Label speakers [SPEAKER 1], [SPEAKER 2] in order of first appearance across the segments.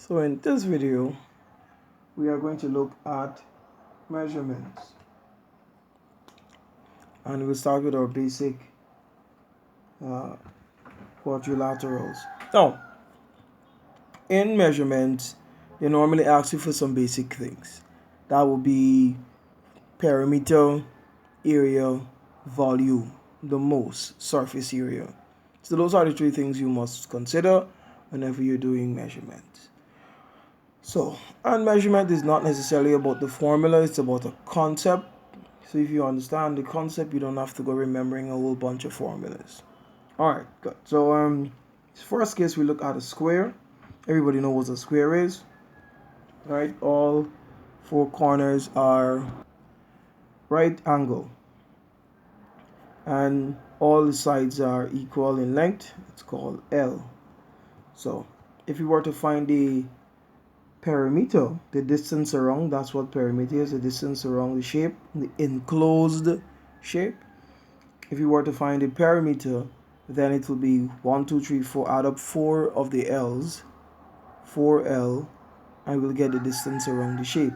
[SPEAKER 1] So in this video, we are going to look at measurements, and we'll start with our basic uh, quadrilaterals. Now, in measurements, they normally ask you for some basic things. That will be perimeter, area, volume, the most, surface area. So those are the three things you must consider whenever you're doing measurements. So, and measurement is not necessarily about the formula, it's about a concept. So if you understand the concept, you don't have to go remembering a whole bunch of formulas. Alright, good. So first case we look at a square. Everybody knows what a square is. Right? All four corners are right angle. And all the sides are equal in length. It's called L. So if you were to find the perimeter, the distance around, that's what perimeter is, the distance around the shape, the enclosed shape. If you were to find the perimeter, then it will be 1, 2, 3, 4, add up 4 of the L's, 4L, and we'll get the distance around the shape.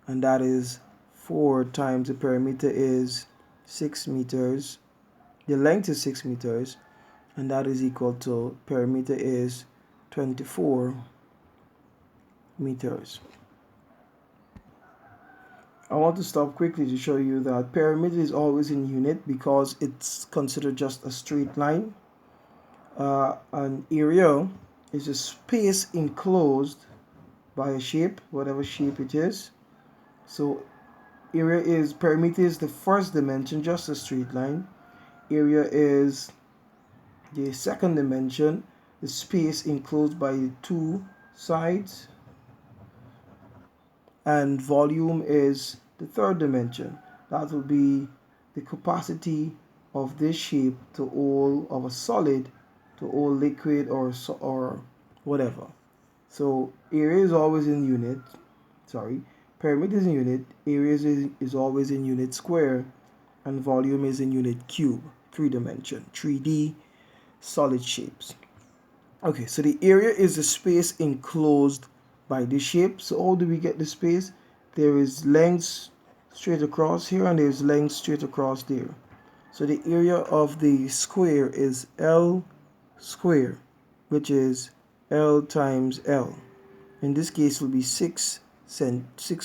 [SPEAKER 1] And that is 4 times the perimeter is 6 meters, the length is 6 meters, and that is equal to perimeter is 24 meters. I want to stop quickly to show you that perimeter is always in unit because it's considered just a straight line. An area is a space enclosed by a shape, whatever shape it is. So perimeter is the first dimension, just a straight line. Area is the second dimension, the space enclosed by the two sides. And volume is the third dimension. That will be the capacity of this shape to hold, of a solid to hold liquid or whatever. So area is always in unit. Perimeter is in unit. Area is always in unit square, and volume is in unit cube, 3-dimension, 3D solid shapes. Okay, so the area is the space enclosed by the shape. So how do we get the space? There is length straight across here, and there's length straight across there. So the area of the square is L square, which is L times L. In this case, it will be 6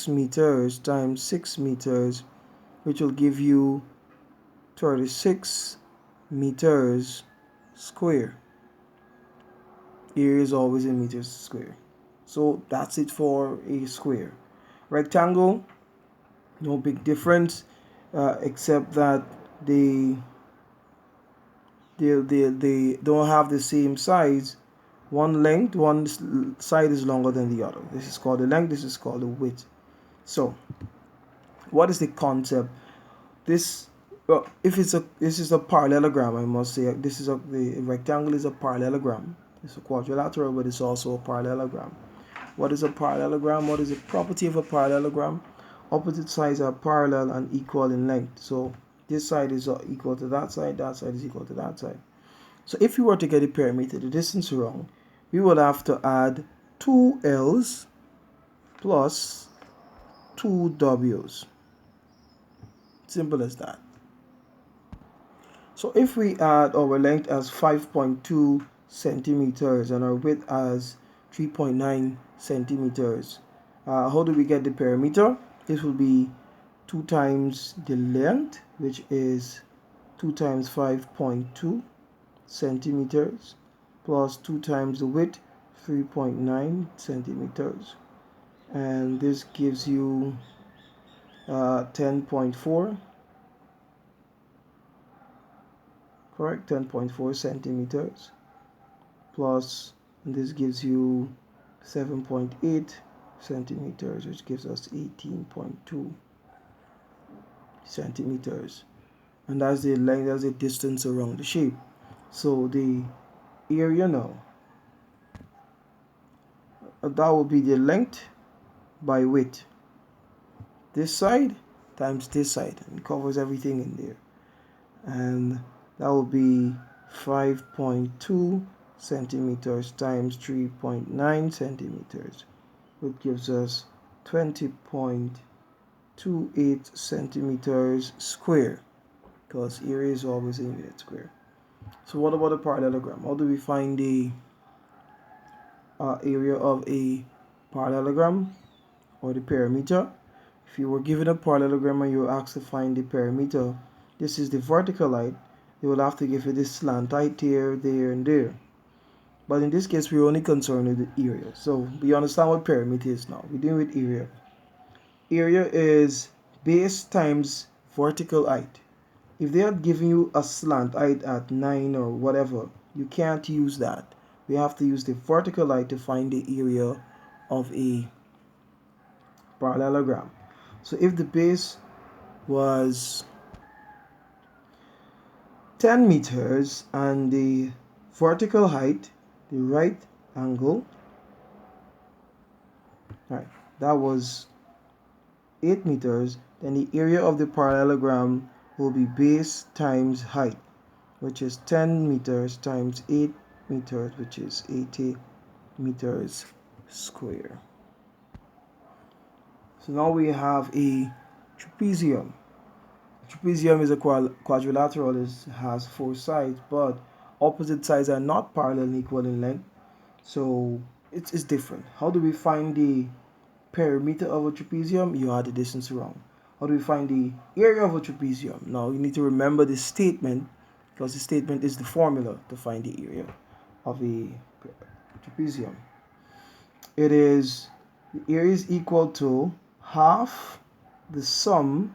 [SPEAKER 1] meters times 6 meters, which will give you 36 meters square. Area is always in meters square. So that's it for a square. Rectangle, no big difference, except that they don't have the same size. One side is longer than the other. This is called the length, this is called the width. So what is the concept? This this is a parallelogram, I must say. The rectangle is a parallelogram. It's a quadrilateral, but it's also a parallelogram. What is a parallelogram? What is the property of a parallelogram? Opposite sides are parallel and equal in length. So this side is equal to that side is equal to that side. So if you were to get the perimeter, the distance around, we would have to add 2 L's plus 2 W's. Simple as that. So if we add our length as 5.2 centimeters and our width as 3.9 centimeters, how do we get the perimeter? This will be 2 times the length, which is 2 times 5.2 centimeters, plus 2 times the width, 3.9 centimeters. And this gives you 10.4. Correct, 10.4 centimeters, plus this gives you 7.8 centimeters, which gives us 18.2 centimeters, and that's the length, that's the distance around the shape. So the area now, that will be the length by width, this side times this side, and covers everything in there, and that will be 5.2 centimeters times 3.9 centimeters, which gives us 20.28 centimeters square, because area is always in unit square. So what about a parallelogram? How do we find the area of a parallelogram or the perimeter? If you were given a parallelogram and you were asked to find the perimeter, this is the vertical height. They will have to give you this slant height here, there, and there. But in this case, we're only concerned with the area. So we understand what perimeter is now. We're dealing with area. Area is base times vertical height. If they had given you a slant height at 9 or whatever, you can't use that. We have to use the vertical height to find the area of a parallelogram. So if the base was 10 meters and the vertical height, the right angle, right, that was 8 meters, then the area of the parallelogram will be base times height, which is 10 meters times 8 meters, which is 80 meters square. So now we have a trapezium. Trapezium is a quadrilateral. It has 4 sides, but opposite sides are not parallel and equal in length. So it's different. How do we find the perimeter of a trapezium? You add the distance around. How do we find the area of a trapezium? Now you need to remember the statement, because the statement is the formula to find the area of a trapezium. It is, the area is equal to half the sum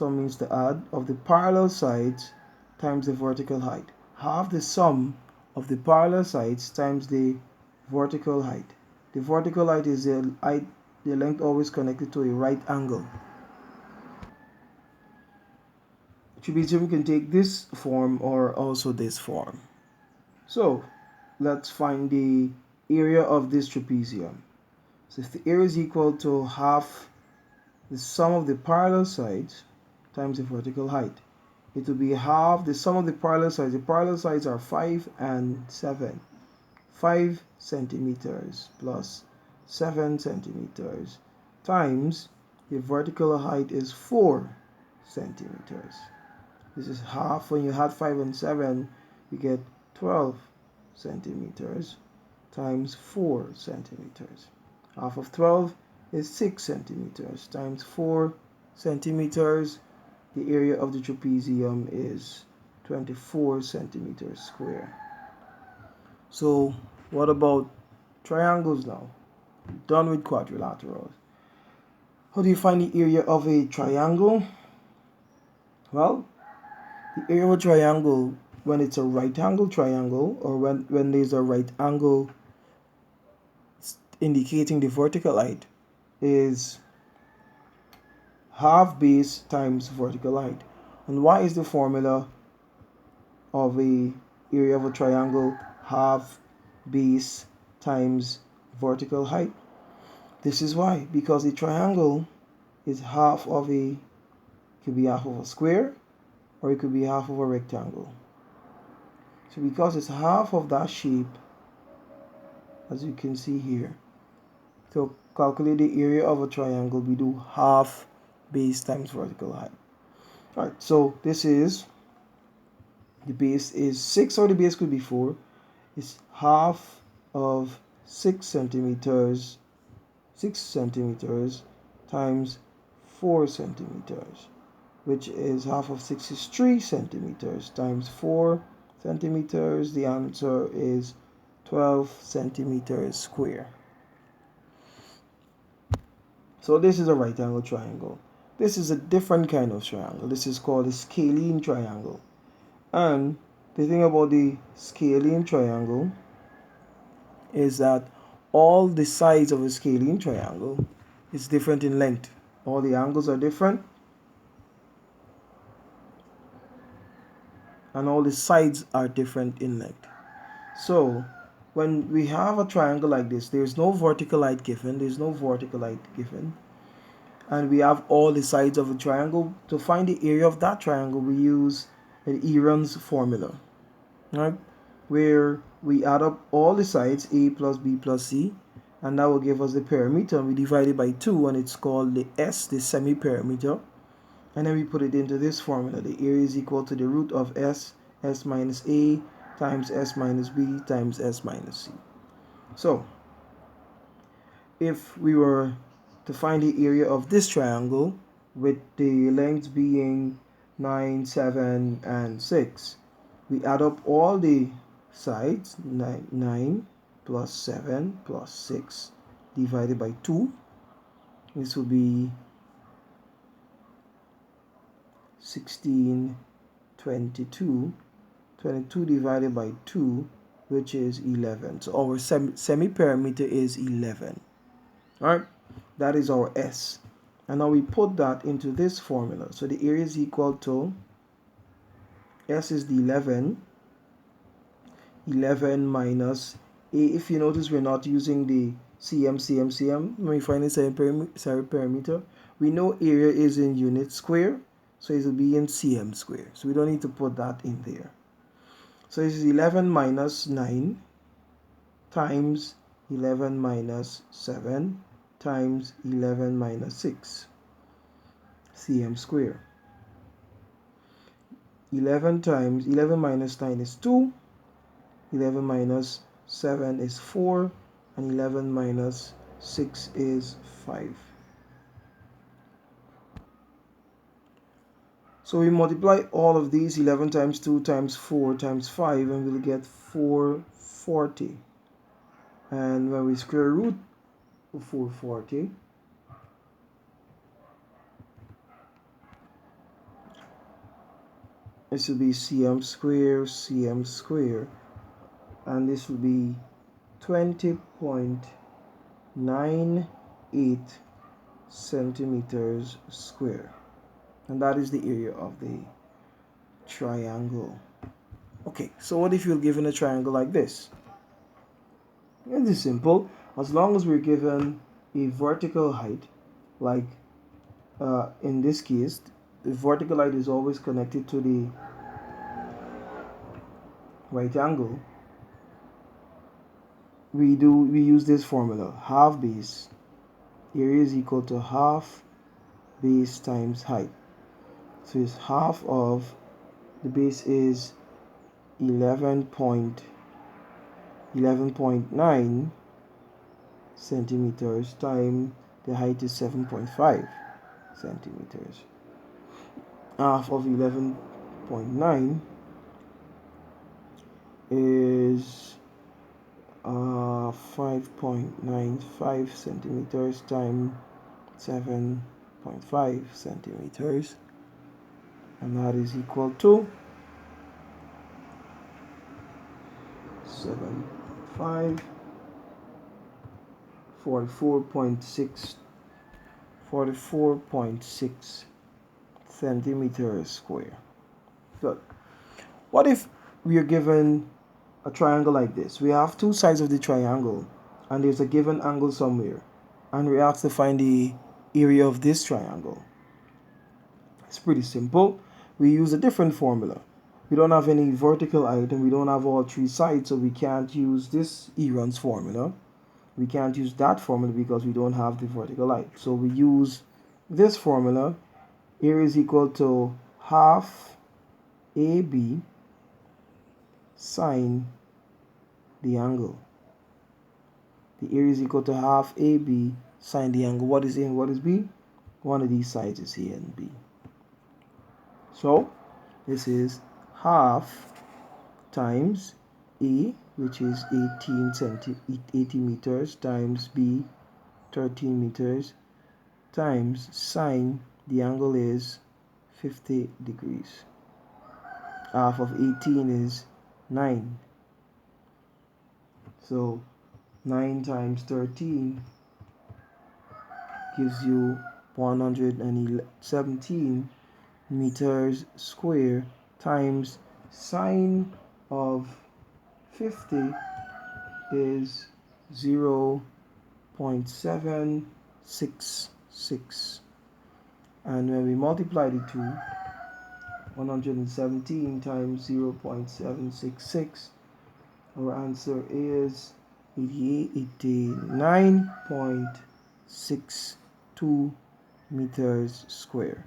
[SPEAKER 1] means to add, of the parallel sides times the vertical height. Half the sum of the parallel sides times the vertical height. The vertical height is the length always connected to a right angle. Trapezium can take this form or also this form. So let's find the area of this trapezium. So if the area is equal to half the sum of the parallel sides times the vertical height, it will be half the sum of the parallel sides. The parallel sides are 5 and 7. 5 centimeters plus 7 centimeters times the vertical height is 4 centimeters. This is half. When you add 5 and 7, you get 12 centimeters times 4 centimeters. Half of 12 is 6 centimeters times 4 centimeters. The area of the trapezium is 24 centimeters square. So what about triangles now? Done with quadrilaterals. How do you find the area of a triangle? Well, the area of a triangle, when it's a right angle triangle, or when there's a right angle indicating the vertical height, is half base times vertical height. And why is the formula of a area of a triangle half base times vertical height? This is why, because the triangle is half of a, could be half of a square, or it could be half of a rectangle. So because it's half of that shape, as you can see here, to calculate the area of a triangle, we do half base times vertical height. Alright, so this is, the base is 6, or the base could be 4. It's half of 6 centimeters times 4 centimeters, which is half of 6 is 3 centimeters times 4 centimeters. The answer is 12 centimeters square. So this is a right angle triangle. This is a different kind of triangle. This is called a scalene triangle. And the thing about the scalene triangle is that all the sides of a scalene triangle is different in length. All the angles are different, and all the sides are different in length. So when we have a triangle like this, there's no vertical height given, and we have all the sides of a triangle. To find the area of that triangle, we use an Aaron's formula. Right? where we add up all the sides, a plus b plus c, and that will give us the perimeter, and we divide it by 2, and it's called the S, the semi-perimeter. And then we put it into this formula. The area is equal to the root of S minus A, times S minus B, times S minus C. So, if we were to find the area of this triangle, with the lengths being 9, 7, and 6, we add up all the sides, 9 plus 7 plus 6 divided by 2. This will be 16, 22. 22 divided by 2, which is 11. So our semi-perimeter is 11. Alright, that is our S. And now we put that into this formula. So the area is equal to, S is the 11 minus A. If you notice, we're not using the cm. When we find the semi-perimeter, we know area is in unit square, so it will be in cm square. So we don't need to put that in there. So this is 11 minus 9 times 11 minus 7 times 11 minus 6 cm square. 11 minus 9 is 2, 11 minus 7 is 4, and 11 minus 6 is 5. So we multiply all of these, 11 times 2 times 4 times 5, and we'll get 440. And when we square root of 440, this will be cm square, and this will be 20.98 centimeters square. And that is the area of the triangle. Okay, so what if you're given a triangle like this? It is simple. As long as we're given a vertical height, like in this case, the vertical height is always connected to the right angle. We use this formula: half base, area is equal to half base times height. So it's half of the base is 11.9 centimeters times the height is 7.5 centimeters. Half of 11.9 is 5.95 centimeters times 7.5 centimeters, and that is equal to 7.5, 44.6 centimeters square. Good. What if we are given a triangle like this? We have two sides of the triangle, and there's a given angle somewhere, and we have to find the area of this triangle. It's pretty simple. We use a different formula. We don't have any vertical height, and we don't have all three sides, so we can't use this Aaron's formula. We can't use that formula because we don't have the vertical height. So we use this formula. Area is equal to half AB sine the angle. The area is equal to half AB sine the angle. What is A and what is B? One of these sides is A and B. So this is half times A, which is 80 meters, times B, 13 meters, times sine the angle is 50 degrees. Half of 18 is 9. So 9 times 13 gives you 117 meters square, times sine of 50 is 0.766. And when we multiply the two, 117 times 0.766 Our answer is 89.62 meters square.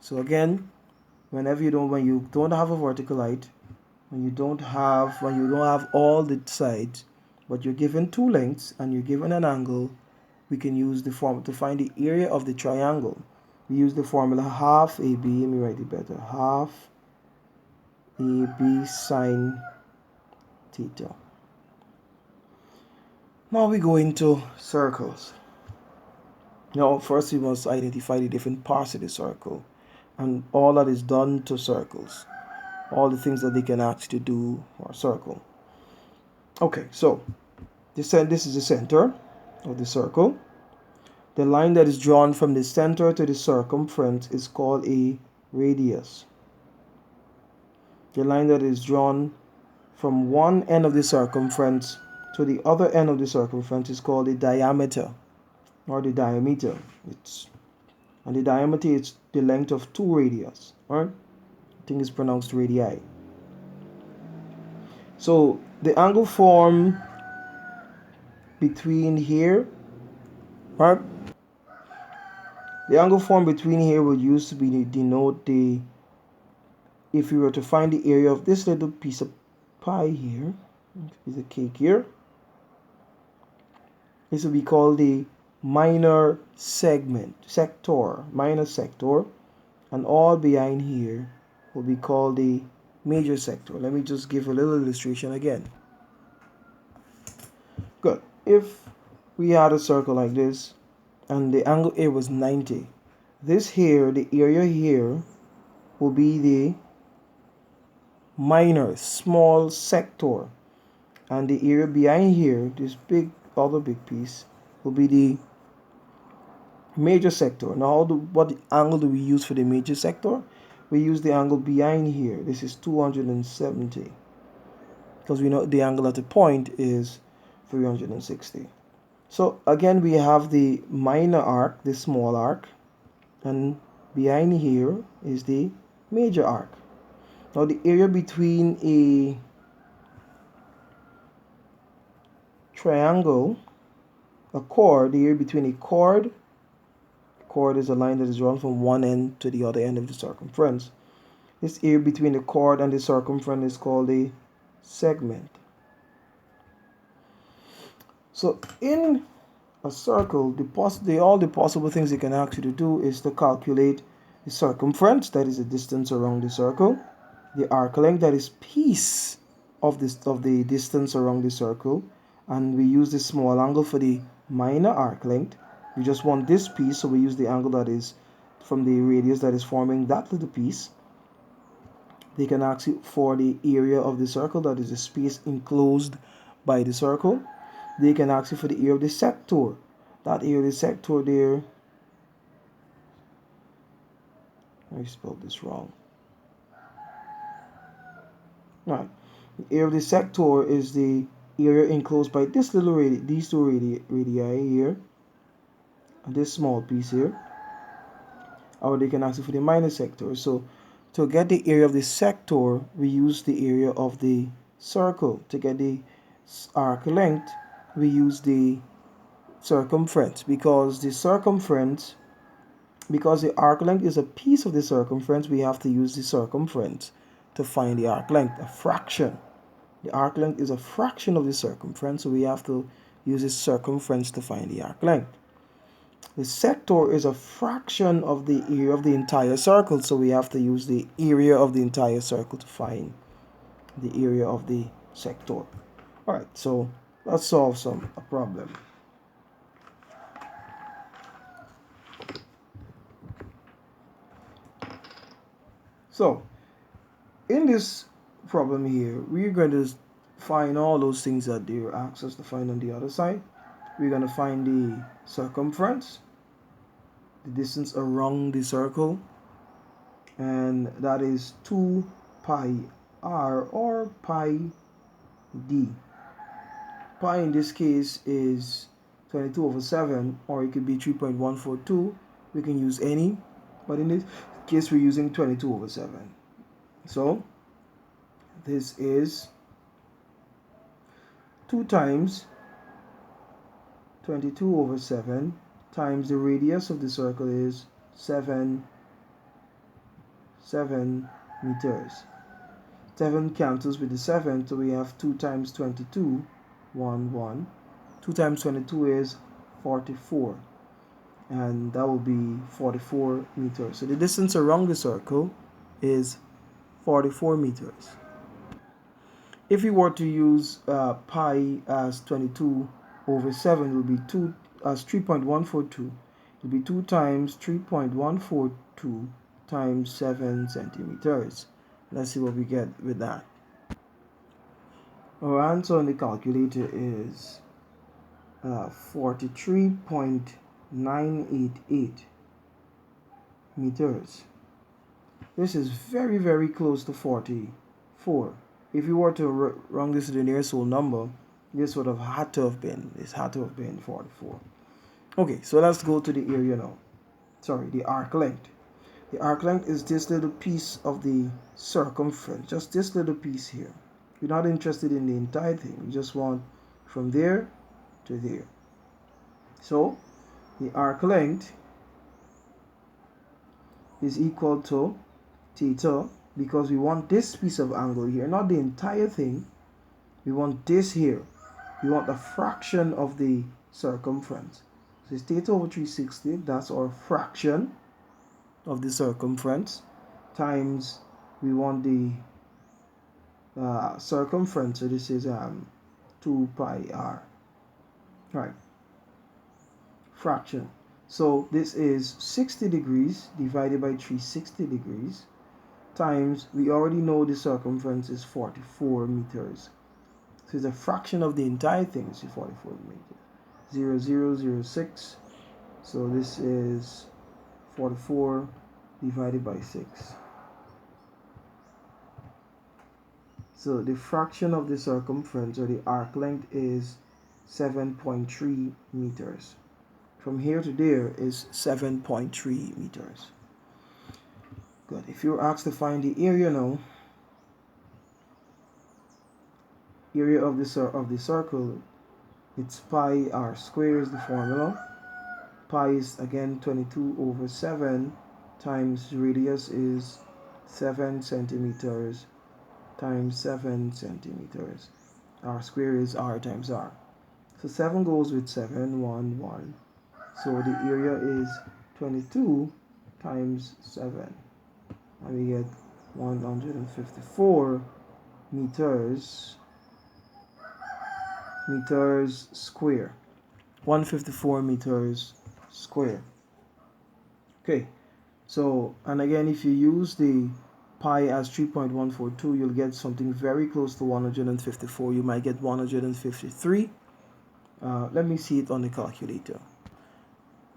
[SPEAKER 1] So again, when you don't have a vertical height, when you don't have all the sides, but you're given two lengths and you're given an angle, we can use the formula to find the area of the triangle. We use the formula half AB. Let me write it better. Half AB sine theta. Now we go into circles. Now first we must identify the different parts of the circle and all that is done to circles. All the things that they can actually do for a circle. Okay, so this is the center of the circle. The line that is drawn from the center to the circumference is called a radius. The line that is drawn from one end of the circumference to the other end of the circumference is called the diameter or the diameter. And the diameter is the length of two radius. Right? I think it's pronounced radii. So the angle formed between here, right? The angle formed between here would used to be denote the, if we were to find the area of this little piece of pie here, piece of cake here, this would be called the minor sector, and all behind here will be called the major sector. Let me just give a little illustration again. Good. If we had a circle like this and the angle A was 90, this here, the area here, will be the minor, small sector, and the area behind here, this other big piece, will be the major sector. Now, what angle do we use for the major sector? We use the angle behind here. This is 270, because we know the angle at the point is 360. So again, we have the minor arc, the small arc, and behind here is the major arc. Now the area between a triangle, a chord, the area between a chord is a line that is drawn from one end to the other end of the circumference. This area between the chord and the circumference is called a segment. So in a circle, all the possible things you can actually do is to calculate the circumference, that is the distance around the circle, the arc length, that is piece of the distance around the circle, and we use the small angle for the minor arc length. We just want this piece, so we use the angle that is from the radius that is forming that little piece. They can ask you for the area of the circle, that is the space enclosed by the circle. They can ask you for the area of the sector. That area of the sector there, I spelled this wrong. Right. The area of the sector is the area enclosed by this little these two radii here, and this small piece here. Or they can ask you for the minor sector. So to get the area of the sector, we use the area of the circle. To get the arc length, we use the circumference, because the arc length is a piece of the circumference, we have to use the circumference to find the arc length, a fraction. The arc length is a fraction of the circumference, so we have to use the circumference to find the arc length. The sector is a fraction of the area of the entire circle, so we have to use the area of the entire circle to find the area of the sector. Alright, so let's solve a problem. So in this problem here, we're going to find all those things that they asked us to find on the other side. We're going to find the circumference, the distance around the circle, and that is 2 pi r or pi d. Pi in this case is 22/7, or it could be 3.142. We can use any, but in this case we're using 22/7. So this is 2 times 22 over 7 times the radius of the circle is 7 meters. 7 cancels with the 7, so we have 2 times 22, 1. 2 times 22 is 44, and that will be 44 meters. So the distance around the circle is 44 meters. If we were to use pi as 22 over 7, it would be 2 as 3.142. It would be 2 times 3.142 times 7 centimeters. Let's see what we get with that. Our answer on the calculator is 43.988 meters. This is very, very close to 44. If you were to round this to the nearest whole number, this would have had to have been 44. Okay, so let's go to the area now. Sorry, the arc length. The arc length is this little piece of the circumference, just this little piece here. We're not interested in the entire thing. We just want from there to there. So the arc length is equal to theta, because we want this piece of angle here, not the entire thing. We want this here. We want a fraction of the circumference. So it's theta over 360, that's our fraction of the circumference, times we want the circumference, so this is 2 pi r, right? Fraction. So this is 60 degrees divided by 360 degrees times, we already know the circumference is 44 meters. So it's a fraction of the entire thing, so 44 meters. 0.006. So this is 44 divided by 6. So the fraction of the circumference, or the arc length, is 7.3 meters. From here to there is 7.3 meters. Good. If you're asked to find the area now, area of the circle, it's pi r squared is the formula. Pi is again 22 over 7 times radius is 7 centimeters times 7 centimeters. R squared is r times r. So 7 goes with 7, 1, 1. So the area is 22 times 7. And we get 154 meters square. 154 meters square. Okay, so, and again, if you use the pi as 3.142, you'll get something very close to 154. You might get 153. Let me see it on the calculator.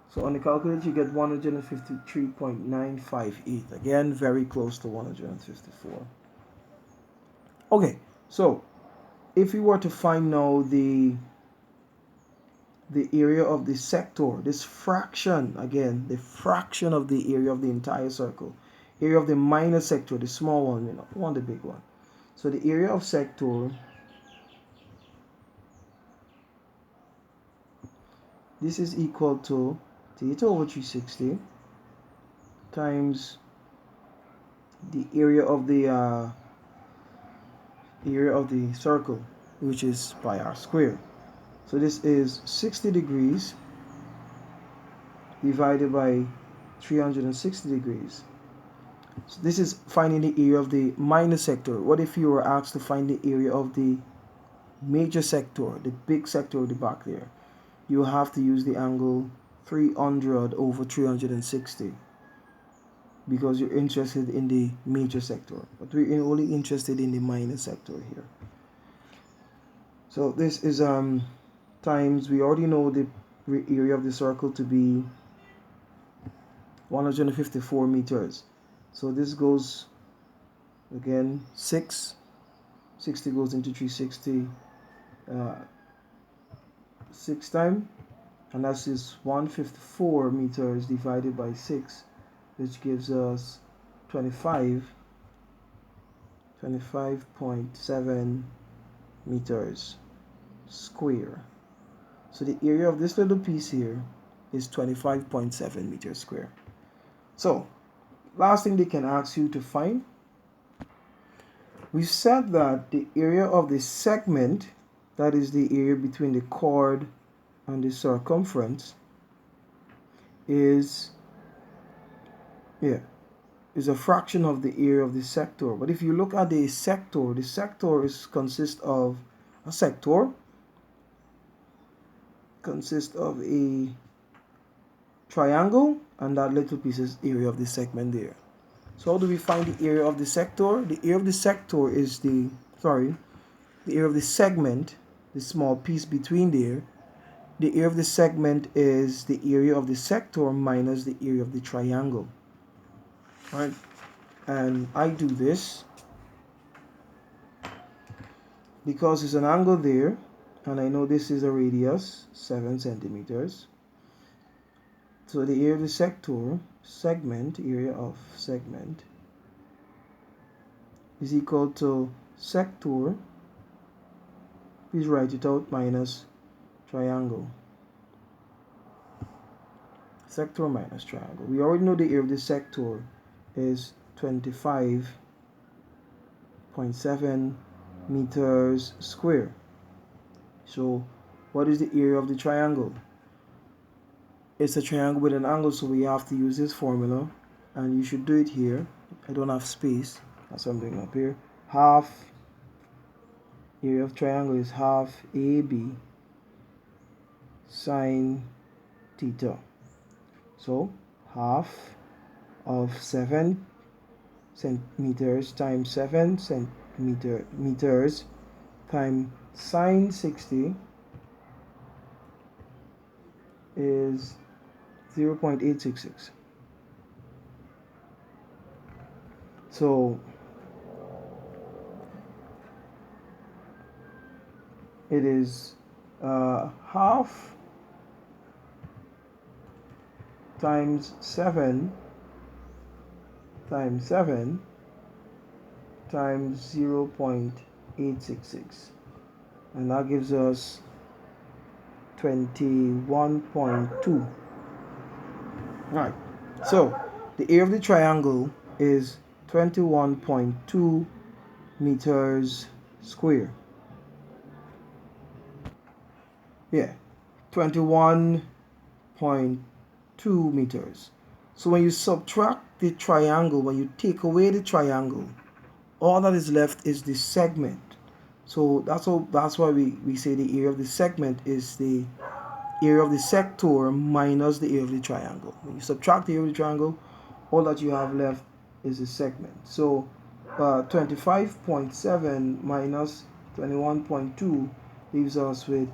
[SPEAKER 1] So on the calculator, you get 153.958. Again, very close to 154. Okay, so if we were to find now the area of the sector, this fraction, again, the fraction of the area of the entire circle, area of the minor sector, the small one, we want the big one. So the area of sector, this is equal to theta over 360 times the area of the circle, which is pi r squared. So this is 60 degrees divided by 360 degrees. So this is finding the area of the minor sector. What if you were asked to find the area of the major sector, the big sector at the back there? You have to use the angle 300 over 360, because you're interested in the major sector, but we're only interested in the minor sector here. So this is times, we already know the area of the circle to be 154 meters. So this goes again 6, 60 goes into 360 6 times, and that's is 154 meters divided by 6, which gives us 25.7 meters. square. So the area of this little piece here is 25.7 meters square. So last thing they can ask you to find, we said that the area of the segment, that is the area between the chord and the circumference, is a fraction of the area of the sector. But if you look at the sector consists of a triangle, and that little piece is area of the segment there. So how do we find the area of the sector? The area of the sector is the area of the segment, the small piece between there. The area of the segment is the area of the sector minus the area of the triangle. Right? And I do this because there's an angle there, and I know this is a radius, 7 centimeters. So the area of the area of segment is equal to sector, please write it out, minus triangle. Sector minus triangle. We already know the area of the sector is 25.7 meters square. So what is the area of the triangle? It's a triangle with an angle, so we have to use this formula, and you should do it here. I don't have space, that's what I'm doing up here. Half area of triangle is half AB sine theta. So half of 7 centimeters times 7 meters times sine 60 is 0.866. So it is half times 7 times 7 times 0.866, and that gives us 21.2. Right, so the area of the triangle is 21.2 meters square. 21.2 meters. So when you subtract the triangle, when you take away the triangle, all that is left is the segment. So that's why we say the area of the segment is the area of the sector minus the area of the triangle. When you subtract the area of the triangle, all that you have left is the segment. So 25.7 minus 21.2 leaves us with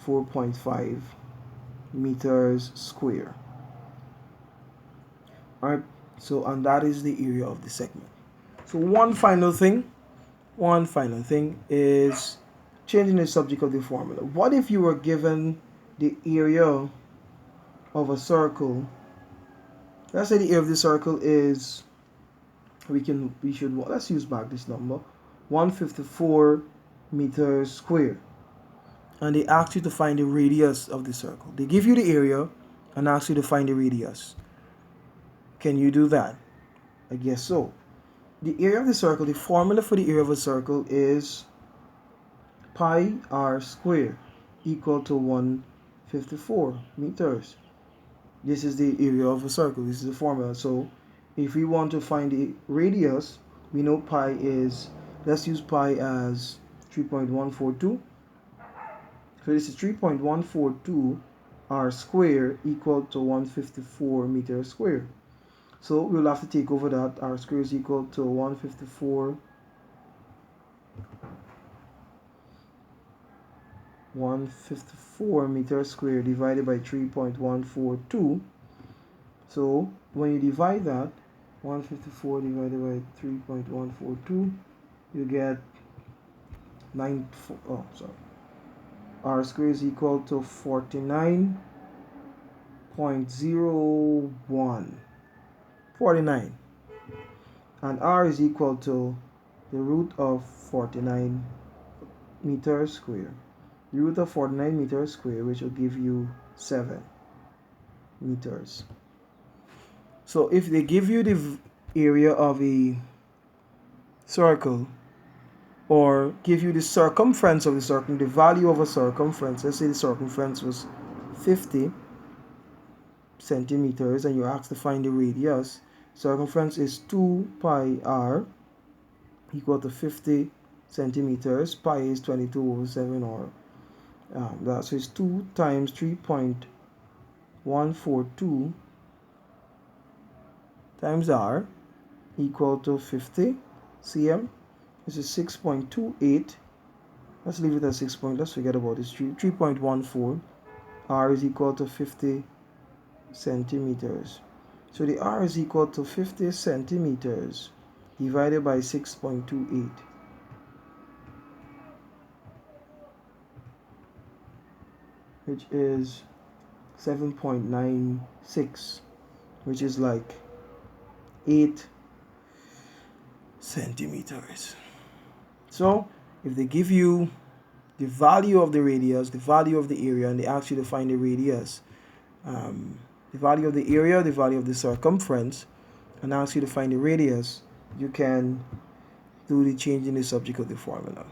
[SPEAKER 1] 4.5 meters square. Alright, so and that is the area of the segment. So one final thing is changing the subject of the formula. What if you were given the area of a circle? Let's say the area of the circle is, let's use back this number, 154 meters square. And they ask you to find the radius of the circle. They give you the area and ask you to find the radius. Can you do that? I guess so. The area of the circle, the formula for the area of a circle is pi r squared equal to 154 meters. This is the area of a circle. This is the formula. So if we want to find the radius, we know pi is, let's use pi as 3.142. So this is 3.142 r squared equal to 154 meters squared. So we'll have to take over that. R squared is equal to 154 meters squared divided by 3.142. So when you divide that, 154 divided by 3.142, you get R squared is equal to 49.01. 49, and r is equal to the root of 49 meters square. the root of 49 meters squared, which will give you 7 meters. So if they give you the area of a circle, or give you the circumference of the circle, the value of a circumference, let's say the circumference was 50 centimeters, and you asked to find the radius, circumference is 2 pi r equal to 50 centimeters. Pi is 22 over 7, or so it's 2 times 3.142 times r equal to 50 cm. This is 6.28. Let's leave it at 6 point. Let's forget about this. 3.14. R is equal to 50 centimeters. So the R is equal to 50 centimeters divided by 6.28. Which is 7.96, which is like 8 centimeters. So if they give you the value of the radius, the value of the area, and they ask you to find the radius, the value of the area, the value of the circumference, and ask you to find the radius, you can do the change in the subject of the formula.